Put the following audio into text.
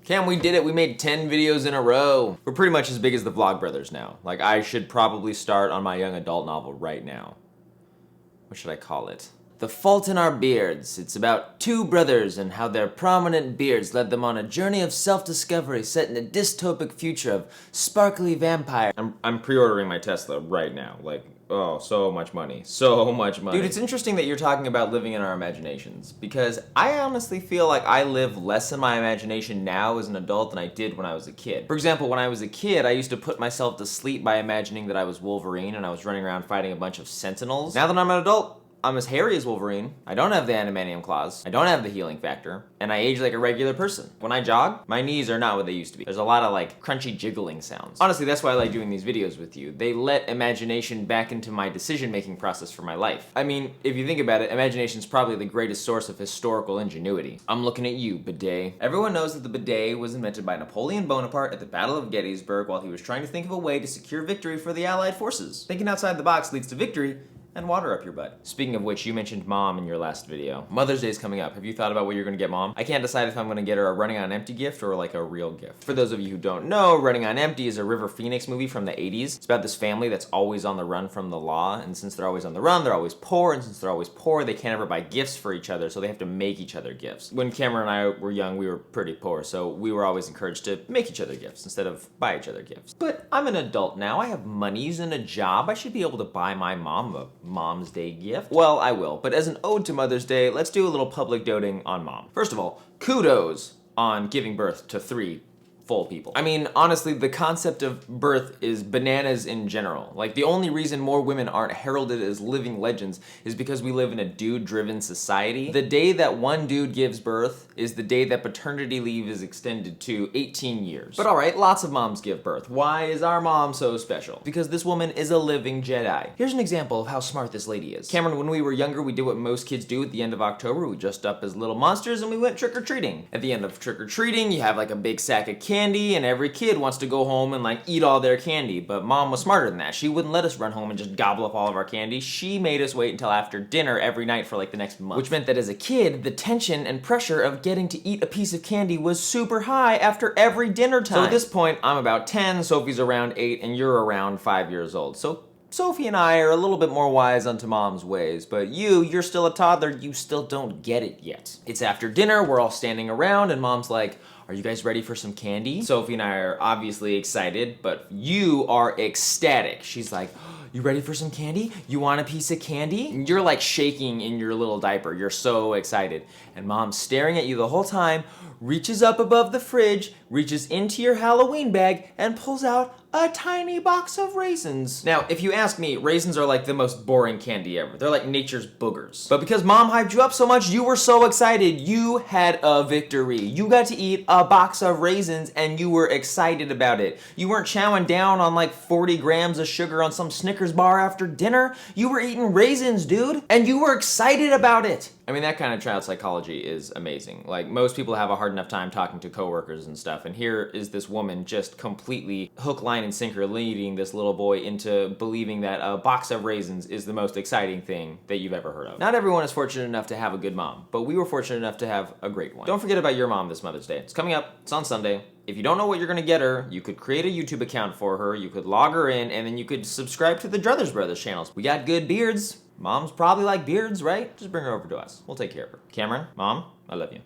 Cam, we did it. We made 10 videos in a row. We're pretty much as big as the Vlogbrothers now. Like, I should probably start on my young adult novel right now. What should I call it? The Fault in Our Beards. It's about two brothers and how their prominent beards led them on a journey of self-discovery set in a dystopic future of sparkly vampire. I'm pre-ordering my Tesla right now. Like, oh, so much money. So much money. Dude, it's interesting that you're talking about living in our imaginations, because I honestly feel like I live less in my imagination now as an adult than I did when I was a kid. For example, when I was a kid, I used to put myself to sleep by imagining that I was Wolverine and I was running around fighting a bunch of Sentinels. Now that I'm an adult, I'm as hairy as Wolverine, I don't have the adamantium claws, I don't have the healing factor, and I age like a regular person. When I jog, my knees are not what they used to be. There's a lot of like crunchy jiggling sounds. Honestly, that's why I like doing these videos with you. They let imagination back into my decision-making process for my life. I mean, if you think about it, imagination is probably the greatest source of historical ingenuity. I'm looking at you, bidet. Everyone knows that the bidet was invented by Napoleon Bonaparte at the Battle of Gettysburg while he was trying to think of a way to secure victory for the Allied forces. Thinking outside the box leads to victory, and water up your butt. Speaking of which, you mentioned mom in your last video. Mother's Day is coming up. Have you thought about what you're gonna get mom? I can't decide if I'm gonna get her a running on empty gift or like a real gift. For those of you who don't know, Running on Empty is a River Phoenix movie from the 80s. It's about this family that's always on the run from the law, and since they're always on the run, they're always poor, and since they're always poor, they can't ever buy gifts for each other, so they have to make each other gifts. When Cameron and I were young, we were pretty poor, so we were always encouraged to make each other gifts instead of buy each other gifts. But I'm an adult now, I have monies and a job, I should be able to buy my mom a Mom's Day gift. Well, I will, but as an ode to Mother's Day, let's do a little public doting on mom. First of all, kudos on giving birth to 3 full people. I mean, honestly, the concept of birth is bananas in general. Like, the only reason more women aren't heralded as living legends is because we live in a dude-driven society. The day that one dude gives birth is the day that paternity leave is extended to 18 years. But all right, lots of moms give birth. Why is our mom so special? Because this woman is a living Jedi. Here's an example of how smart this lady is. Cameron, when we were younger, we did what most kids do at the end of October. We dressed up as little monsters and we went trick-or-treating. At the end of trick-or-treating, you have like a big sack of candy, and every kid wants to go home and like eat all their candy, but mom was smarter than that. She wouldn't let us run home and just gobble up all of our candy. She made us wait until after dinner every night for like the next month. Which meant that as a kid, the tension and pressure of getting to eat a piece of candy was super high after every dinner time. So at this point, I'm about 10, Sophie's around 8, and you're around 5 years old. So Sophie and I are a little bit more wise unto mom's ways, but you're still a toddler, you still don't get it yet. It's after dinner, we're all standing around, and mom's like, are you guys ready for some candy? Sophie and I are obviously excited, but you are ecstatic. She's like, you ready for some candy? You want a piece of candy? And you're like shaking in your little diaper. You're so excited. And mom's staring at you the whole time, reaches up above the fridge, reaches into your Halloween bag, and pulls out a tiny box of raisins. Now, if you ask me, raisins are like the most boring candy ever. They're like nature's boogers. But because mom hyped you up so much, you were so excited, you had a victory. You got to eat a box of raisins and you were excited about it. You weren't chowing down on like 40 grams of sugar on some Snickers bar after dinner. You were eating raisins, dude, and you were excited about it. I mean, that kind of child psychology is amazing. Like, most people have a hard enough time talking to coworkers and stuff, and here is this woman just completely hook, line, and sinker leading this little boy into believing that a box of raisins is the most exciting thing that you've ever heard of. Not everyone is fortunate enough to have a good mom, but we were fortunate enough to have a great one. Don't forget about your mom this Mother's Day. It's coming up, it's on Sunday. If you don't know what you're gonna get her, you could create a YouTube account for her, you could log her in, and then you could subscribe to the Druthers Brothers channels. We got good beards. Moms probably like beards, right? Just bring her over to us. We'll take care of her. Cameron, Mom, I love you.